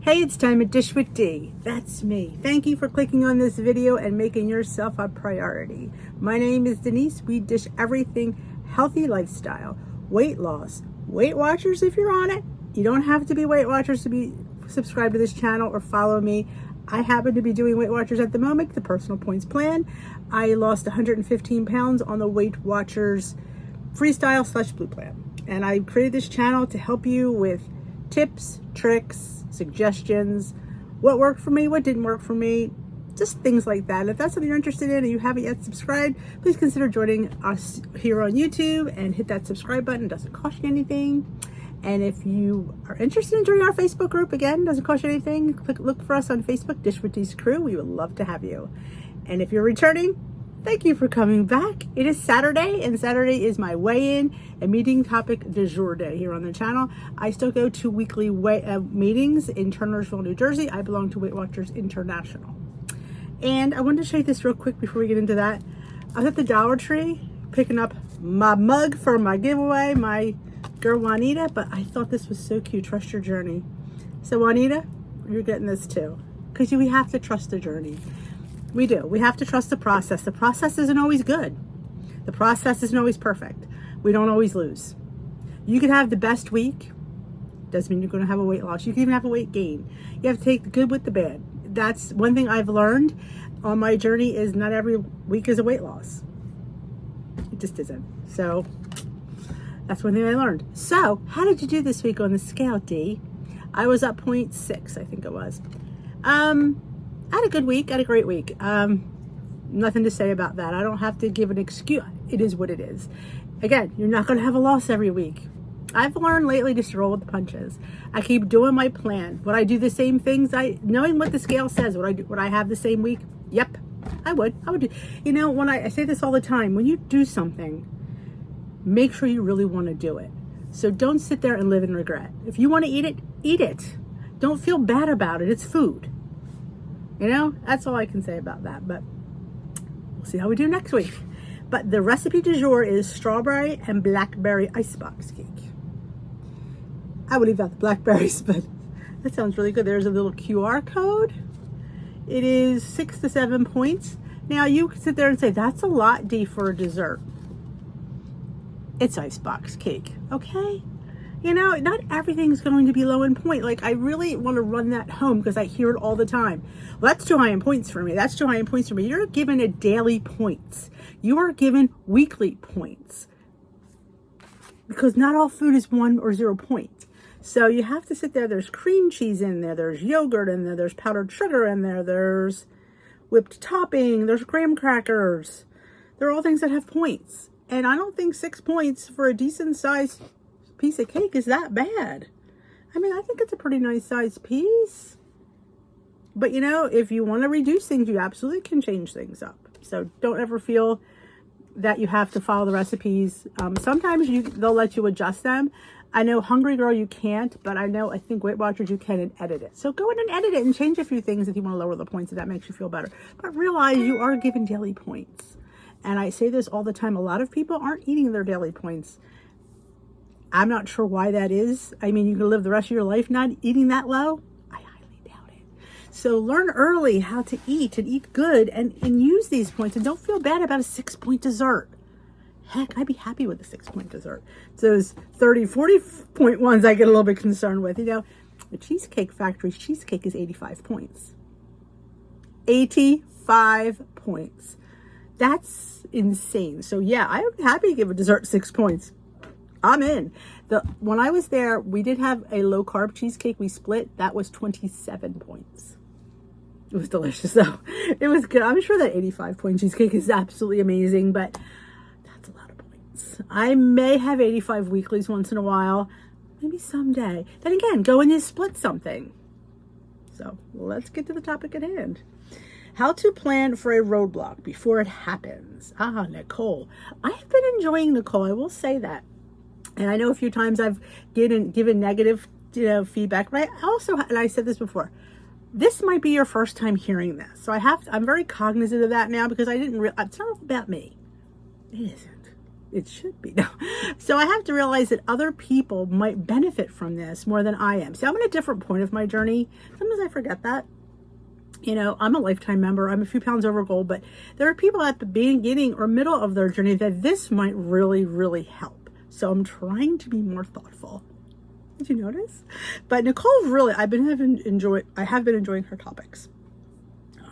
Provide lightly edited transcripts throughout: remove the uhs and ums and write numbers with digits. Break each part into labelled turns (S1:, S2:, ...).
S1: Hey, it's time to dish with D. That's me. Thank you for clicking on this video and making yourself a priority. My name is Denise. We dish everything healthy lifestyle, weight loss, Weight Watchers if you're on it. You don't have to be Weight Watchers to be subscribed to this channel or follow me. I happen to be doing Weight Watchers at the moment, the Personal Points Plan. I lost 115 pounds on the Weight Watchers Freestyle/Blue Plan. And I created this channel to help you with tips, tricks, suggestions, what worked for me, what didn't work for me, just things like that. If that's something you're interested in and you haven't yet subscribed, please consider joining us here on YouTube and hit that subscribe button. It doesn't cost you anything. And if you are interested in joining our Facebook group, again, doesn't cost you anything. Look for us on Facebook, Dish with D's Crew. We would love to have you. And if you're returning, thank you for coming back. It is Saturday, and Saturday is my weigh-in and meeting topic du jour day here on the channel. I still go to weekly meetings in Turnersville, New Jersey. I belong to Weight Watchers International. And I wanted to show you this real quick before we get into that. I was at the Dollar Tree picking up my mug for my giveaway, my girl Juanita, but I thought this was so cute. Trust your journey. So Juanita, you're getting this too, because we have to trust the journey. We do. We have to trust the process. The process isn't always good. The process isn't always perfect. We don't always lose. You could have the best week. Doesn't mean you're going to have a weight loss. You can even have a weight gain. You have to take the good with the bad. That's one thing I've learned on my journey, is not every week is a weight loss. It just isn't. So that's one thing I learned. So how did you do this week on the scale, D? I was up 0.6, I think it was. I had a good week. I had a great week. Nothing to say about that. I don't have to give an excuse. It is what it is. Again, you're not going to have a loss every week. I've learned lately just to roll with the punches. I keep doing my plan. Would I do the same things? Knowing what the scale says, would I have the same week? Yep, I would. I would do. You know, when I say this all the time, when you do something, make sure you really want to do it. So don't sit there and live in regret. If you want to eat it, eat it. Don't feel bad about it. It's food. You know, that's all I can say about that, but we'll see how we do next week. But the recipe du jour is strawberry and blackberry icebox cake. I would leave out the blackberries, but that sounds really good. There's a little QR code. It is 6 to 7 points. Now you can sit there and say, that's a lot, D, for a dessert. It's icebox cake, okay? You know, not everything's going to be low in point. Like, I really want to run that home because I hear it all the time. Well, that's too high in points for me. That's too high in points for me. You're given a daily points. You are given weekly points. Because not all food is 1 or 0 points. So you have to sit there. There's cream cheese in there. There's yogurt in there. There's powdered sugar in there. There's whipped topping. There's graham crackers. They're all things that have points. And I don't think 6 points for a decent sized piece of cake is that bad. I mean, I think it's a pretty nice sized piece. But you know, if you want to reduce things, you absolutely can change things up. So don't ever feel that you have to follow the recipes. Sometimes they'll let you adjust them. I know Hungry Girl you can't, but I think Weight Watchers you can and edit it. So go in and edit it and change a few things if you want to lower the points, if that makes you feel better. But realize you are given daily points. And I say this all the time. A lot of people aren't eating their daily points. I'm not sure why that is. I mean, you can live the rest of your life not eating that low. I highly doubt it. So learn early how to eat and eat good and use these points. And don't feel bad about a 6-point dessert. Heck, I'd be happy with a 6-point dessert. Those 30, 40-point ones I get a little bit concerned with. You know, the Cheesecake Factory's cheesecake is 85 points. 85 points. That's insane. So yeah, I'm happy to give a dessert 6 points. I'm in. When I was there, we did have a low carb cheesecake we split. That was 27 points. It was delicious though. It was good. I'm sure that 85-point cheesecake is absolutely amazing, but that's a lot of points. I may have 85 weeklies once in a while. Maybe someday. Then again, go in and split something. So let's get to the topic at hand. How to plan for a roadblock before it happens. Nicole. I've been enjoying Nicole. I will say that. And I know a few times I've given negative, feedback, but I also, and I said this before, this might be your first time hearing this. So I'm very cognizant of that now because it's not about me. It isn't. It should be. No. So I have to realize that other people might benefit from this more than I am. See, I'm at a different point of my journey. Sometimes I forget that. I'm a lifetime member. I'm a few pounds over goal, but there are people at the beginning or middle of their journey that this might really, really help. So I'm trying to be more thoughtful. Did you notice? But Nicole, really, I have been enjoying her topics.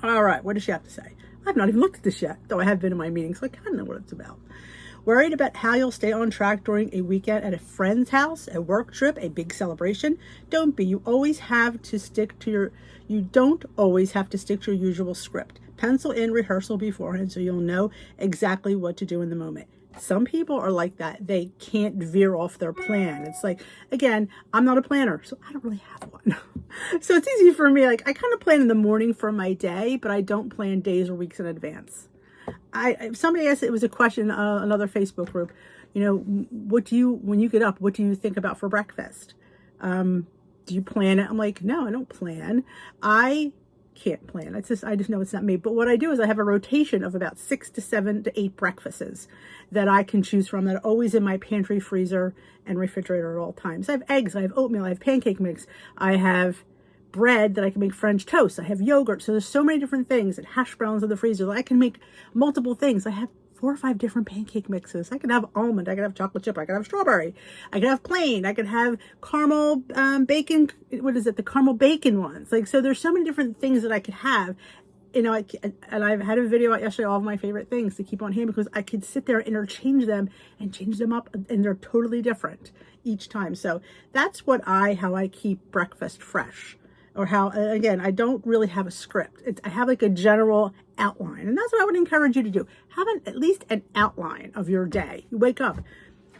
S1: All right, what does she have to say? I've not even looked at this yet, though I have been in my meetings, so I kind of know what it's about. Worried about how you'll stay on track during a weekend at a friend's house, a work trip, a big celebration? Don't be. You don't always have to stick to your usual script. Pencil in rehearsal beforehand so you'll know exactly what to do in the moment. Some people are like that. They can't veer off their plan. It's like, again, I'm not a planner, so I don't really have one. So it's easy for me. Like, I kind of plan in the morning for my day, but I don't plan days or weeks in advance. Somebody asked, it was a question, another Facebook group, when you get up, what do you think about for breakfast? Do you plan it? I'm like, no, I don't plan. I can't plan. I just know it's not me. But what I do is I have a rotation of about 6 to 7 to 8 breakfasts that I can choose from that are always in my pantry, freezer, and refrigerator at all times. I have eggs, I have oatmeal, I have pancake mix, I have bread that I can make French toast, I have yogurt. So there's so many different things, and hash browns in the freezer. I can make multiple things. I have 4 or 5 different pancake mixes. I can have almond, I can have chocolate chip, I can have strawberry, I can have plain, I can have caramel bacon. What is it? The caramel bacon ones. So there's so many different things that I could have. And I've had a video out yesterday, all of my favorite things to keep on hand, because I could sit there and interchange them and change them up, and they're totally different each time. So that's how I keep breakfast fresh. Or how, again, I don't really have a script. I have like a general outline. And that's what I would encourage you to do. Have at least an outline of your day. You wake up.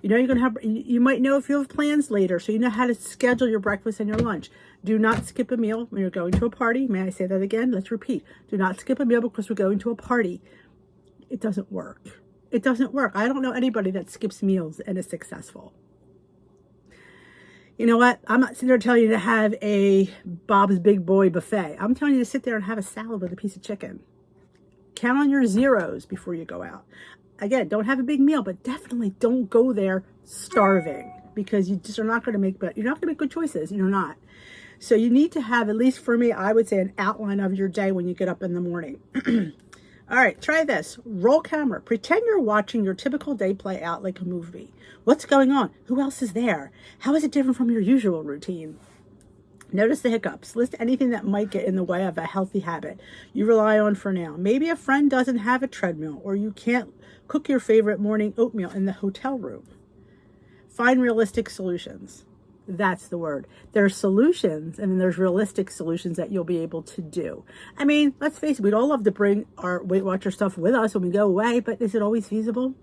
S1: You might know if you have plans later, so you know how to schedule your breakfast and your lunch. Do not skip a meal when you're going to a party. May I say that again? Let's repeat. Do not skip a meal because we're going to a party. It doesn't work. It doesn't work. I don't know anybody that skips meals and is successful. You know what? I'm not sitting there telling you to have a Bob's Big Boy buffet. I'm telling you to sit there and have a salad with a piece of chicken. Count on your zeros before you go out. Again, don't have a big meal, but definitely don't go there starving, because you just are not going to make good choices. You're not. So you need to have, at least for me, I would say, an outline of your day when you get up in the morning. All right, try this. Roll camera. Pretend you're watching your typical day play out like a movie. What's going on? Who else is there? How is it different from your usual routine? Notice the hiccups. List anything that might get in the way of a healthy habit you rely on for now. Maybe a friend doesn't have a treadmill, or you can't cook your favorite morning oatmeal in the hotel room. Find realistic solutions. That's the word. There's solutions, and then there's realistic solutions that you'll be able to do. I mean, let's face it, we'd all love to bring our Weight Watcher stuff with us when we go away, but is it always feasible?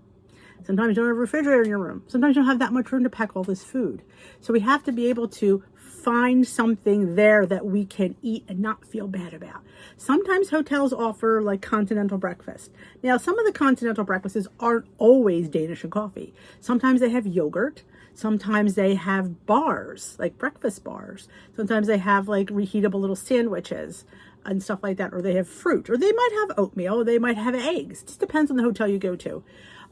S1: Sometimes you don't have a refrigerator in your room. Sometimes you don't have that much room to pack all this food. So we have to be able to find something there that we can eat and not feel bad about. Sometimes hotels offer like continental breakfast. Now, some of the continental breakfasts aren't always Danish and coffee. Sometimes they have yogurt. Sometimes they have bars, like breakfast bars. Sometimes they have like reheatable little sandwiches and stuff like that. Or they have fruit. Or they might have oatmeal. Or they might have eggs. It just depends on the hotel you go to.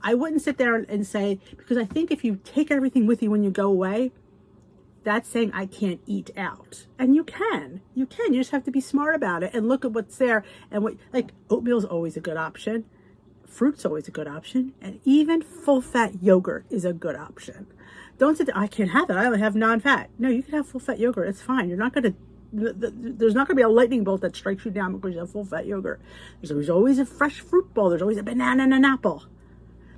S1: I wouldn't sit there and say, because I think if you take everything with you when you go away, that's saying I can't eat out. And you can. You just have to be smart about it and look at what's there. And like oatmeal is always a good option. Fruit's always a good option. And even full-fat yogurt is a good option. Don't sit there, I can't have it. I only have non-fat. No, you can have full-fat yogurt. It's fine. You're not going to, there's not going to be a lightning bolt that strikes you down because you have full-fat yogurt. There's always a fresh fruit bowl. There's always a banana and an apple.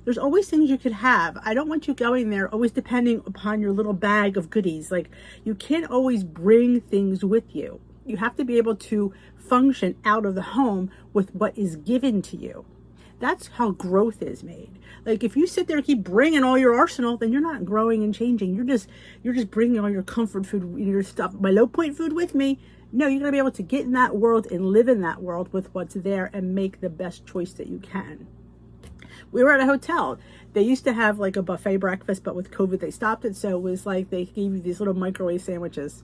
S1: There's always things you could have. I don't want you going there always depending upon your little bag of goodies. Like, you can't always bring things with you. You have to be able to function out of the home with what is given to you. That's how growth is made. Like, if you sit there and keep bringing all your arsenal, then you're not growing and changing. You're just bringing all your comfort food, your stuff, my low point food with me. No, you're going to be able to get in that world and live in that world with what's there and make the best choice that you can. We were at a hotel. They used to have like a buffet breakfast, but with COVID, they stopped it. So it was like they gave you these little microwave sandwiches.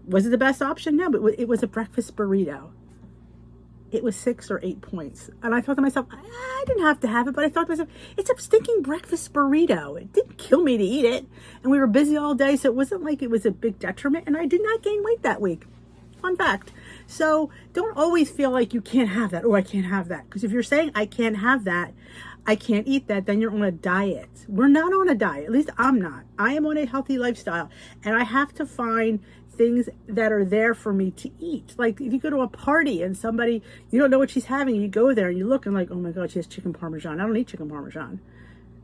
S1: Was it the best option? No, but it was a breakfast burrito. it was 6 or 8 points. And I thought to myself, I didn't have to have it, but I thought to myself, it's a stinking breakfast burrito. It didn't kill me to eat it. And we were busy all day, so it wasn't like it was a big detriment. And I did not gain weight that week. Fun fact. So don't always feel like you can't have that. Oh, I can't have that. Because if you're saying I can't have that, I can't eat that, then you're on a diet. We're not on a diet. At least I'm not. I am on a healthy lifestyle. And I have to find things that are there for me to eat. Like if you go to a party and somebody, you don't know what she's having, you go there and you look and like, oh my God, she has chicken Parmesan. I don't eat chicken Parmesan.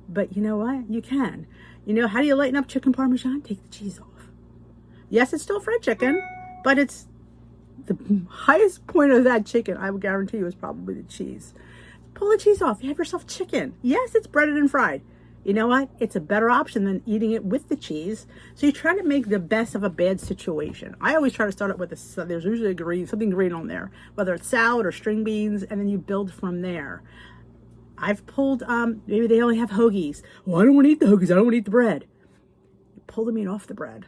S1: But you know what? You can. You know, how do you lighten up chicken Parmesan? Take the cheese off. Yes, it's still fried chicken, but it's the highest point of that chicken, I would guarantee you, is probably the cheese. Pull the cheese off. You have yourself chicken. Yes, it's breaded and fried. You know what? It's a better option than eating it with the cheese. So you try to make the best of a bad situation. I always try to start it with there's usually something green on there, whether it's salad or string beans, and then you build from there. I've pulled, maybe they only have hoagies. Well, I don't want to eat the hoagies. I don't want to eat the bread. You pull the meat off the bread.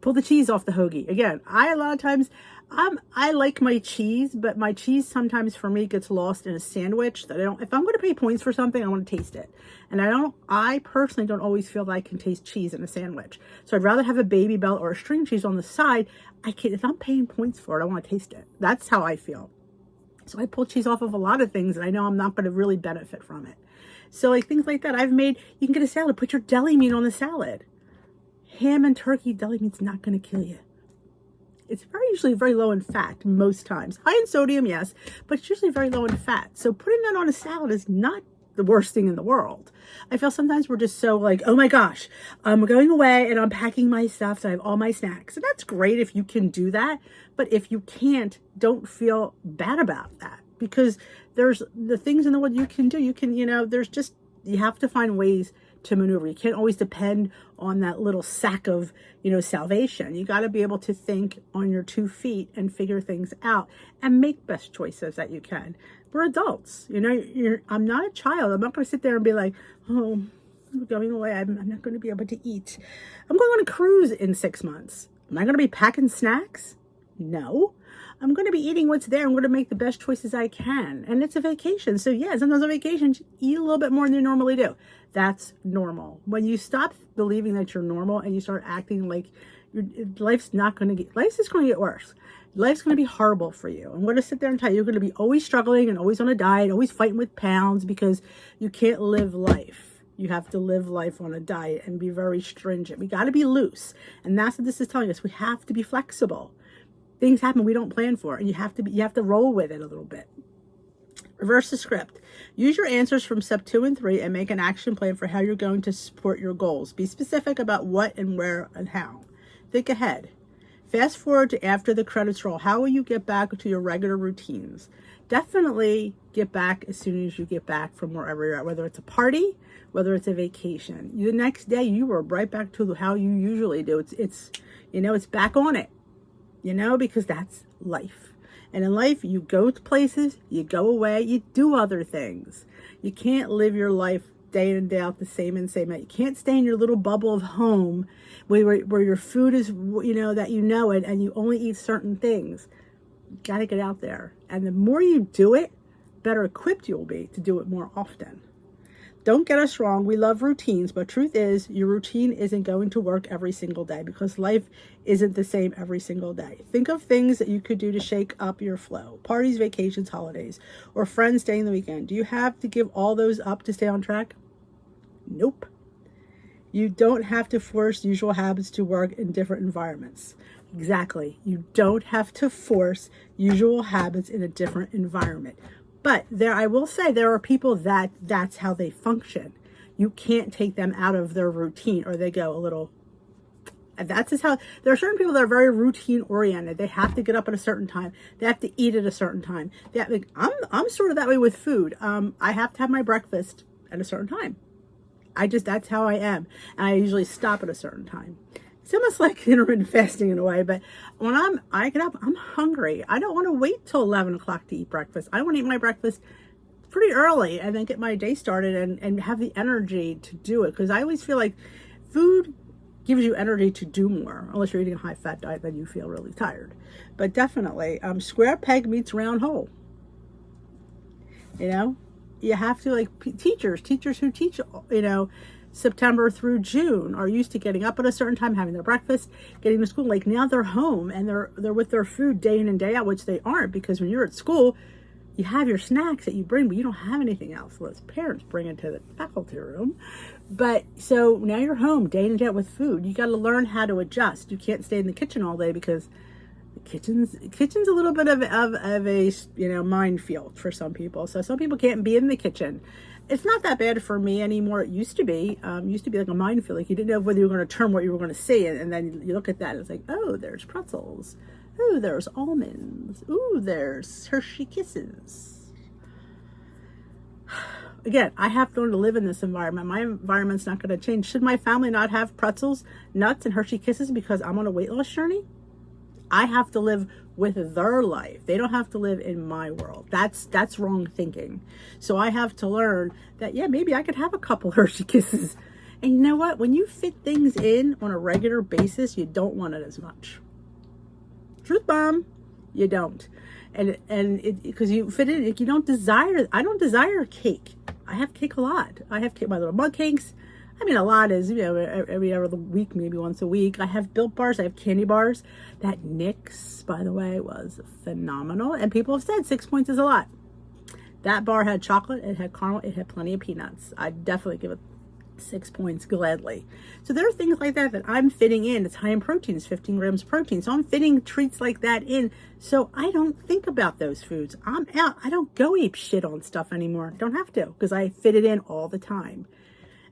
S1: Pull the cheese off the hoagie. Again, a lot of times, I like my cheese, but my cheese sometimes for me gets lost in a sandwich that if I'm going to pay points for something, I want to taste it. And I personally don't always feel that I can taste cheese in a sandwich. So I'd rather have a Baby Bell or a string cheese on the side. If I'm paying points for it, I want to taste it. That's how I feel. So I pull cheese off of a lot of things and I know I'm not going to really benefit from it. So like things like that, you can get a salad, put your deli meat on the salad. Ham and turkey deli meat's not going to kill you. It's usually very low in fat most times. High in sodium, yes, but it's usually very low in fat. So putting that on a salad is not the worst thing in the world. I feel sometimes we're just so like, oh my gosh, I'm going away and I'm packing my stuff so I have all my snacks. And that's great if you can do that. But if you can't, don't feel bad about that, because there's the things in the world you can do. You can, you have to find ways to maneuver. You can't always depend on that little sack of, salvation. You got to be able to think on your 2 feet and figure things out and make best choices that you can. We're adults, I'm not a child. I'm not going to sit there and be like, oh, I'm going away. I'm not going to be able to eat. I'm going on a cruise in 6 months. Am I going to be packing snacks? No. I'm going to be eating what's there. I'm going to make the best choices I can. And it's a vacation. So yeah, sometimes on vacation, eat a little bit more than you normally do. That's normal. When you stop believing that you're normal and you start acting like life's just going to get worse. Life's going to be horrible for you. I'm going to sit there and tell you, you're going to be always struggling and always on a diet, always fighting with pounds, because you can't live life. You have to live life on a diet and be very stringent. We got to be loose. And that's what this is telling us. We have to be flexible. Things happen we don't plan for, and you have to roll with it a little bit. Reverse the script. Use your answers from step 2 and 3 and make an action plan for how you're going to support your goals. Be specific about what and where and how. Think ahead. Fast forward to after the credits roll. How will you get back to your regular routines? Definitely get back as soon as you get back from wherever you're at, whether it's a party, whether it's a vacation. The next day, you are right back to how you usually do. It's back on it. Because that's life. And in life, you go to places, you go away, you do other things. You can't live your life day in and day out the same and same. You can't stay in your little bubble of home where your food is, that it, and you only eat certain things. You got to get out there. And the more you do it, better equipped you'll be to do it more often. Don't get us wrong, we love routines, but truth is your routine isn't going to work every single day, because life isn't the same every single day. Think of things that you could do to shake up your flow. Parties, vacations, holidays, or friends staying the weekend. Do you have to give all those up to stay on track? Nope. You don't have to force usual habits to work in different environments. Exactly. You don't have to force usual habits in a different environment. But I will say there are people that's how they function. You can't take them out of their routine, or they go a little. That's just how. There are certain people that are very routine oriented. They have to get up at a certain time. They have to eat at a certain time. I'm sort of that way with food. I have to have my breakfast at a certain time. That's how I am, and I usually stop at a certain time. It's almost like intermittent fasting in a way, but when I get up, I'm hungry. I don't want to wait till 11 o'clock to eat breakfast. I want to eat my breakfast pretty early and then get my day started and have the energy to do it. Because I always feel like food gives you energy to do more. Unless you're eating a high-fat diet, then you feel really tired. But definitely, square peg meets round hole. You know, you have to, like, teachers who teach, you know, September through June are used to getting up at a certain time, having their breakfast, getting to school. Like, now they're home and they're with their food day in and day out, which they aren't, because when you're at school, you have your snacks that you bring, but you don't have anything else. Well, as parents bring it to the faculty room. But so now you're home day in and day out with food. You got to learn how to adjust. You can't stay in the kitchen all day, because the kitchen's a little bit of a, you know, minefield for some people. So some people can't be in the kitchen. It's not that bad for me anymore. It used to be. Used to be like a minefield. Like, you didn't know whether you were going to turn what you were going to see, and then you look at that and it's like, oh, there's pretzels. Ooh, there's almonds. Ooh, there's Hershey Kisses. Again, I have to learn to live in this environment. My environment's not going to change. Should my family not have pretzels, nuts, and Hershey Kisses because I'm on a weight loss journey? I have to live with their life. They don't have to live in my world. That's wrong thinking. So I have to learn that, yeah, maybe I could have a couple Hershey Kisses. And you know what? When you fit things in on a regular basis, you don't want it as much. Truth bomb, you don't. And because you fit in, you don't desire, I don't desire cake. I have cake a lot. I have cake, my little mug cakes. I mean, a lot is, you know, every other week, maybe once a week. I have Built Bars. I have candy bars. That Nick's, by the way, was phenomenal. And people have said 6 points is a lot. That bar had chocolate. It had caramel. It had plenty of peanuts. I'd definitely give it 6 points gladly. So there are things like that that I'm fitting in. It's high in protein. It's 15 grams of protein. So I'm fitting treats like that in. So I don't think about those foods. I'm out. I don't go ape shit on stuff anymore. Don't have to, because I fit it in all the time.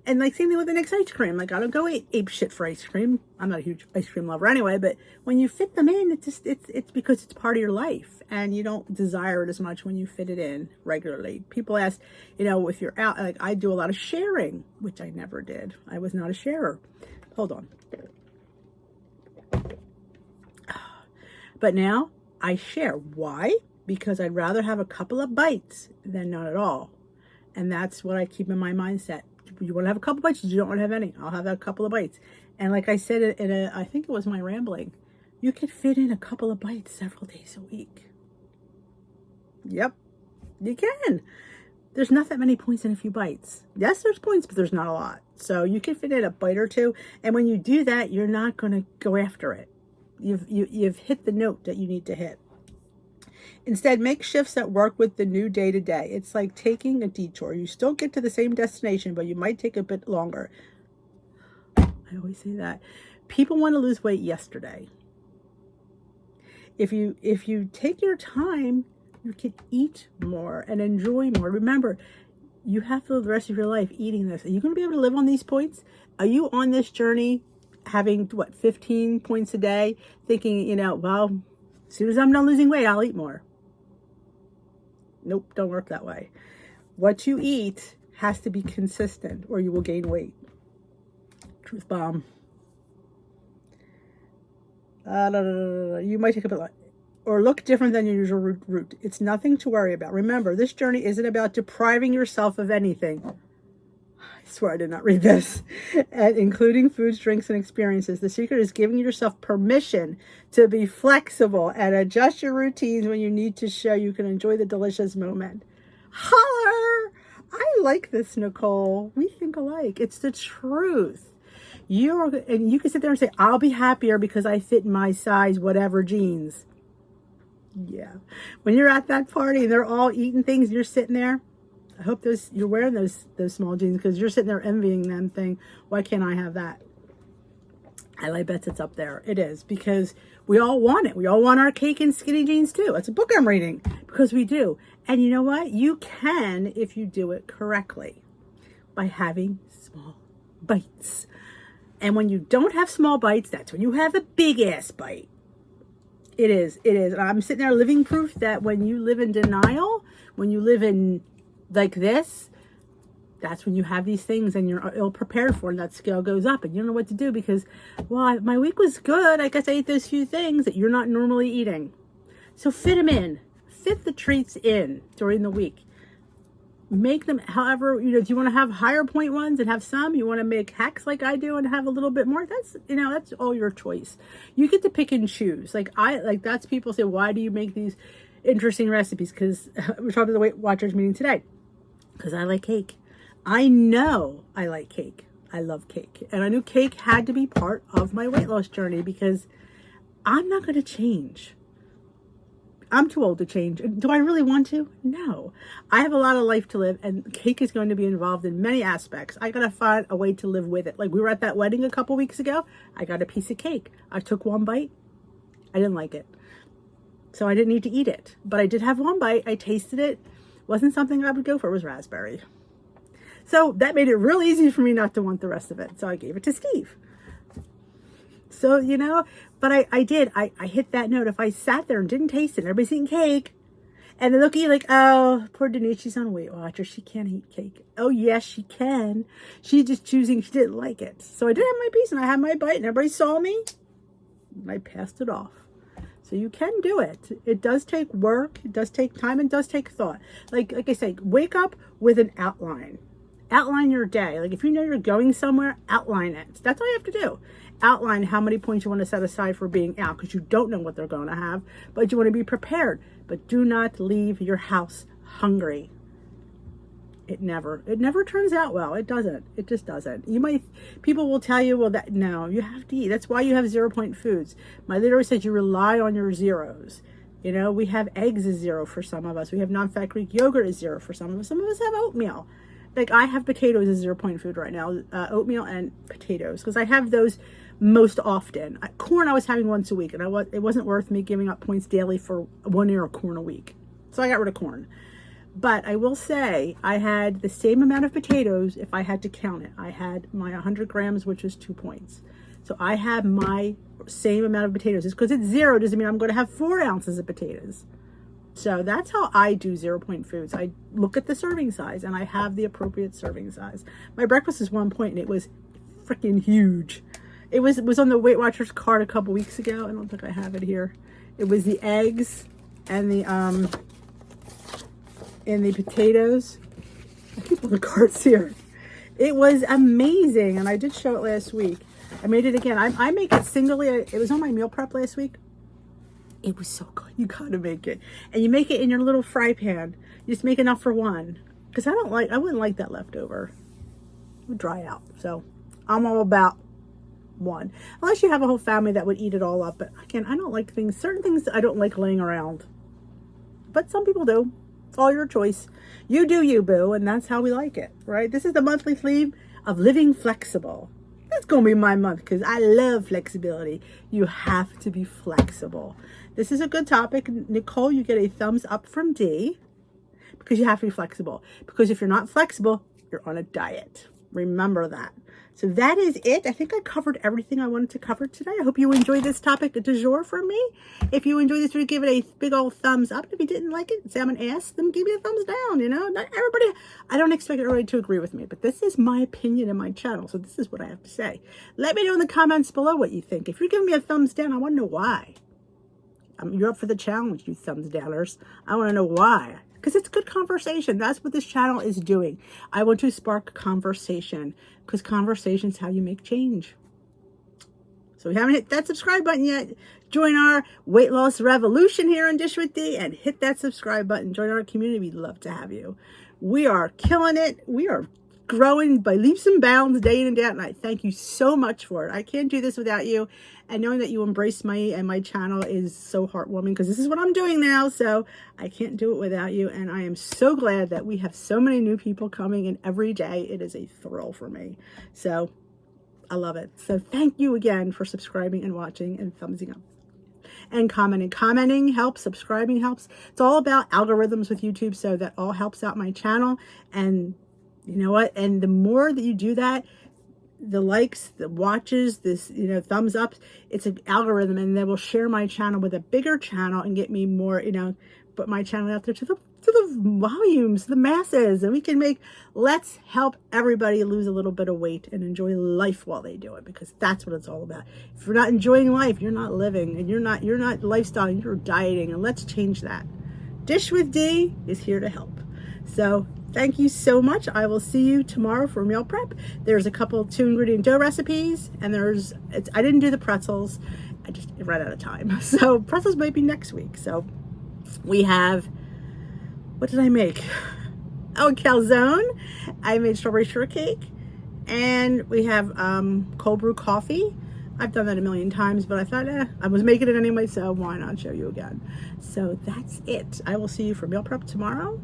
S1: And like, same thing with the next ice cream. Like, I don't go ape shit for ice cream. I'm not a huge ice cream lover anyway, but when you fit them in, it's because it's part of your life, and you don't desire it as much when you fit it in regularly. People ask, you know, if you're out, like, I do a lot of sharing, which I never did. I was not a sharer. Hold on. But now I share. Why? Because I'd rather have a couple of bites than not at all. And that's what I keep in my mindset. You want to have a couple bites, you don't want to have any. I'll have a couple of bites. And like I said I think it was my rambling, you could fit in a couple of bites several days a week. Yep, you can. There's not that many points in a few bites. Yes, there's points, but there's not a lot. So you can fit in a bite or two. And when you do that, you're not going to go after it. You've hit the note that you need to hit. Instead, make shifts that work with the new day-to-day. It's like taking a detour. You still get to the same destination, but you might take a bit longer. I always say that. People want to lose weight yesterday. If you take your time, you can eat more and enjoy more. Remember, you have to live the rest of your life eating this. Are you going to be able to live on these points? Are you on this journey having, 15 points a day, thinking, you know, well, as soon as I'm done losing weight, I'll eat more? Nope, don't work that way. What you eat has to be consistent, or you will gain weight. Truth bomb. You might take a bit or look different than your usual route. It's nothing to worry about. Remember, this journey isn't about depriving yourself of anything. I swear I did not read this. And including foods, drinks, and experiences. The secret is giving yourself permission to be flexible and adjust your routines when you need to, show you can enjoy the delicious moment. Holler! I like this, Nicole. We think alike. It's the truth. And you can sit there and say, I'll be happier because I fit in my size, whatever jeans. Yeah. When you're at that party and they're all eating things and you're sitting there, I hope you're wearing those small jeans, because you're sitting there envying them, saying, why can't I have that? I bet it's up there. It is, because we all want it. We all want our cake and skinny jeans too. It's a book I'm reading, because we do. And you know what? You can, if you do it correctly, by having small bites. And when you don't have small bites, that's when you have a big ass bite. It is. And I'm sitting there living proof that when you live in denial, when you live in like this, that's when you have these things and you're ill prepared for, and that scale goes up and you don't know what to do, because, well, my week was good. I guess I ate those few things that you're not normally eating. So fit them in. Fit the treats in during the week. make them however, if you want to have higher point ones and have some, you want to make hacks like I do and have a little bit more, that's, that's all your choice. You get to pick and choose. That's people say, why do you make these interesting recipes? Because we're talking to the Weight Watchers meeting today. Because I like cake. I know I like cake. I love cake. And I knew cake had to be part of my weight loss journey because I'm not going to change. I'm too old to change. Do I really want to? No. I have a lot of life to live, and cake is going to be involved in many aspects. I got to find a way to live with it. Like we were at that wedding a couple weeks ago. I got a piece of cake. I took one bite. I didn't like it. So I didn't need to eat it. But I did have one bite. I tasted it. Wasn't something I would go for. It was raspberry. So that made it real easy for me not to want the rest of it. So I gave it to Steve. So, but I did. I hit that note. If I sat there and didn't taste it, everybody's eating cake, and they look at you like, oh, poor Denise, she's on Weight Watchers. She can't eat cake. Oh, yes, she can. She's just choosing she didn't like it. So I did have my piece, and I had my bite, and everybody saw me, and I passed it off. So you can do it. It does take work. It does take time. It does take thought. Like I say, wake up with an outline. Outline your day. Like if you know you're going somewhere, outline it. That's all you have to do. Outline how many points you want to set aside for being out, because you don't know what they're going to have, but you want to be prepared. But do not leave your house hungry. It never turns out well. It doesn't. It just doesn't. People will tell you, well, that no, you have to eat. That's why you have 0-point foods. My leader said you rely on your zeros. We have eggs as 0 for some of us. We have non-fat Greek yogurt as 0 for some of us. Some of us have oatmeal. Like I have potatoes as 0-point food right now, oatmeal and potatoes, because I have those most often. Corn I was having once a week, and it wasn't worth me giving up points daily for 1 ear of corn a week. So I got rid of corn. But I will say I had the same amount of potatoes if I had to count it. I had my 100 grams, which is 2 points. So I have my same amount of potatoes. Just because it's 0 doesn't mean I'm going to have 4 ounces of potatoes. So that's how I do 0-point foods. I look at the serving size, and I have the appropriate serving size. My breakfast is 1 point, and it was freaking huge. It was on the Weight Watchers card a couple weeks ago. I don't think I have it here. It was the eggs and the potatoes. I think all the cards here. It was amazing, and I did show it last week. I made it again. I make it singly. It was on my meal prep last week. It was so good. You gotta make it, and you make it in your little fry pan. You just make enough for one, because I wouldn't like that leftover. It would dry out. So I'm all about one, unless you have a whole family that would eat it all up. But again, I don't like certain things I don't like laying around, but some people do. It's all your choice. You do you, boo, and that's how we like it, right? This is the monthly theme of living flexible. That's gonna be my month, because I love flexibility. You have to be flexible. This is a good topic. Nicole, you get a thumbs up from D, because you have to be flexible. Because if you're not flexible, you're on a diet. Remember that. So that is it. I think I covered everything I wanted to cover today. I hope you enjoyed this topic du jour from me. If you enjoyed this video, give it a big old thumbs up. If you didn't like it, say I'm an ass, then give me a thumbs down. Not everybody, I don't expect everybody to agree with me, but this is my opinion and my channel. So this is what I have to say. Let me know in the comments below what you think. If you're giving me a thumbs down, I want to know why. You're up for the challenge, you thumbs downers. I want to know why. Because it's good conversation. That's what this channel is doing. I want to spark conversation, because conversation is how you make change. So if you haven't hit that subscribe button yet, join our weight loss revolution here on Dish with D, and hit that subscribe button. Join our community. We'd love to have you. We are killing it. We are growing by leaps and bounds day in and day out, and I thank you so much for it. I can't do this without you, and knowing that you embrace my channel is so heartwarming, because this is what I'm doing now, so I can't do it without you. And I am so glad that we have so many new people coming in every day. It is a thrill for me, so I love it. So thank you again for subscribing and watching and thumbsing up and commenting. Commenting helps, subscribing helps. It's all about algorithms with YouTube, so that all helps out my channel. And you know what? And the more that you do that, the likes, the watches, this, thumbs up, it's an algorithm, and they will share my channel with a bigger channel and get me more, put my channel out there to the volumes, the masses, and we can let's help everybody lose a little bit of weight and enjoy life while they do it, because that's what it's all about. If you're not enjoying life, you're not living, and you're not lifestyling, you're dieting, and let's change that. Dish with D is here to help. So Thank you so much. I will see you tomorrow for meal prep. There's a couple 2-ingredient dough recipes, and I didn't do the pretzels. I just ran out of time. So pretzels might be next week. So we have, what did I make? Oh, calzone. I made strawberry shortcake, and we have cold brew coffee. I've done that a million times, but I thought I was making it anyway, so why not show you again? So that's it. I will see you for meal prep tomorrow,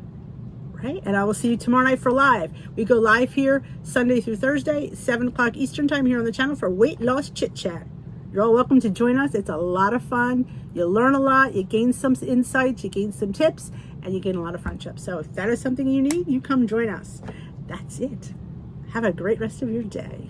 S1: right? And I will see you tomorrow night for live. We go live here Sunday through Thursday, 7 o'clock Eastern time here on the channel for Weight Loss Chit Chat. You're all welcome to join us. It's a lot of fun. You learn a lot. You gain some insights. You gain some tips, and you gain a lot of friendship. So if that is something you need, you come join us. That's it. Have a great rest of your day.